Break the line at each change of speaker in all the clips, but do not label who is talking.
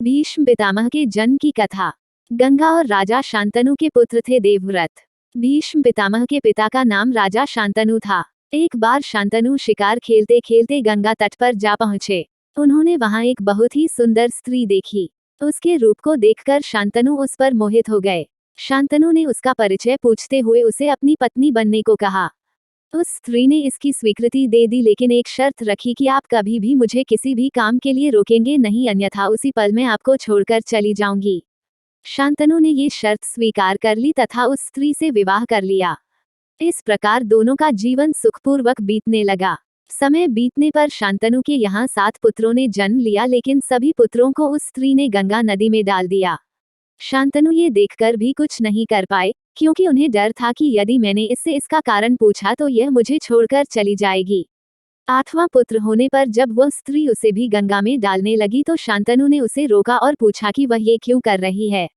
भीष्म पितामह के जन्म की कथा। गंगा और राजा शांतनु के पुत्र थे देवव्रत। भीष्म पितामह के पिता का नाम राजा शांतनु था। एक बार शांतनु शिकार खेलते खेलते गंगा तट पर जा पहुंचे। उन्होंने वहां एक बहुत ही सुंदर स्त्री देखी। उसके रूप को देखकर शांतनु उस पर मोहित हो गए। शांतनु ने उसका परिचय पूछते हुए उसे अपनी पत्नी बनने को कहा। उस स्त्री ने इसकी स्वीकृति दे दी, लेकिन एक शर्त रखी कि आप कभी भी मुझे किसी भी काम के लिए रोकेंगे नहीं, अन्यथा उसी पल मैं आपको छोड़कर चली जाऊंगी। शांतनु ने ये शर्त स्वीकार कर ली तथा उस स्त्री से विवाह कर लिया। इस प्रकार दोनों का जीवन सुखपूर्वक बीतने लगा। समय बीतने पर शांतनु के यहाँ 7 पुत्रों ने जन्म लिया, लेकिन सभी पुत्रों को उस स्त्री ने गंगा नदी में डाल दिया। शांतनु ये देखकर भी कुछ नहीं कर पाए, क्योंकि उन्हें डर था कि यदि मैंने इससे इसका कारण पूछा तो यह मुझे छोड़कर चली जाएगी। 8वां पुत्र होने पर जब वह स्त्री उसे भी गंगा में डालने लगी तो शांतनु ने उसे रोका और पूछा कि वह ये क्यों कर रही है।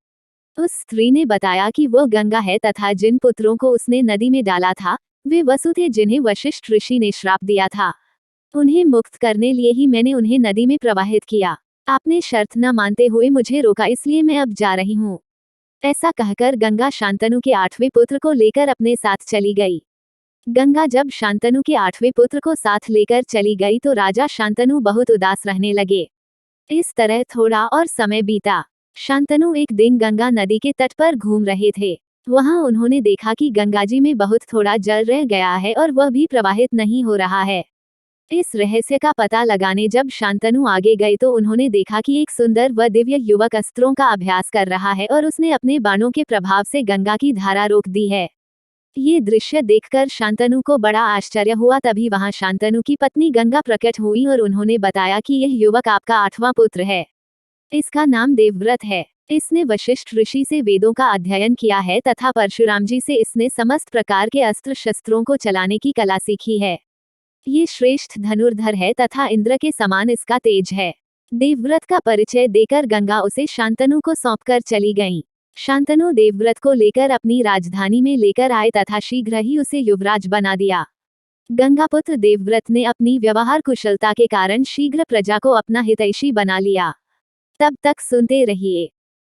उस स्त्री ने बताया कि वह गंगा है तथा जिन पुत्रों को उसने नदी में डाला था वे वसु थे, जिन्हें वशिष्ठ ऋषि ने श्राप दिया था। उन्हें मुक्त करने लिए ही मैंने उन्हें नदी में प्रवाहित किया। आपने शर्त न मानते हुए मुझे रोका, इसलिए मैं अब जा रही हूँ। ऐसा कहकर गंगा शांतनु के 8वें पुत्र को लेकर अपने साथ चली गई। गंगा जब शांतनु के 8वें पुत्र को साथ लेकर चली गई तो राजा शांतनु बहुत उदास रहने लगे। इस तरह थोड़ा और समय बीता। शांतनु एक दिन गंगा नदी के तट पर घूम रहे थे। वहां उन्होंने देखा कि गंगाजी में बहुत थोड़ा जल रह गया है और वह भी प्रवाहित नहीं हो रहा है। इस रहस्य का पता लगाने जब शांतनु आगे गए तो उन्होंने देखा कि एक सुंदर व दिव्य युवक अस्त्रों का अभ्यास कर रहा है और उसने अपने बाणों के प्रभाव से गंगा की धारा रोक दी है। ये दृश्य देखकर शांतनु को बड़ा आश्चर्य हुआ। तभी वहां शांतनु की पत्नी गंगा प्रकट हुई और उन्होंने बताया कि यह युवक आपका 8वां पुत्र है। इसका नाम देवव्रत है। इसने वशिष्ठ ऋषि से वेदों का अध्ययन किया है तथा परशुराम जी से इसने समस्त प्रकार के अस्त्र शस्त्रों को चलाने की कला सीखी है। ये श्रेष्ठ धनुर्धर है तथा इंद्र के समान इसका तेज है। देवव्रत का परिचय देकर गंगा उसे शांतनु को सौंपकर चली गईं। शांतनु देवव्रत को लेकर अपनी राजधानी में लेकर आए तथा शीघ्र ही उसे युवराज बना दिया। गंगापुत्र देवव्रत ने अपनी व्यवहार कुशलता के कारण शीघ्र प्रजा को अपना हितैषी बना लिया। तब तक सुनते रहिए।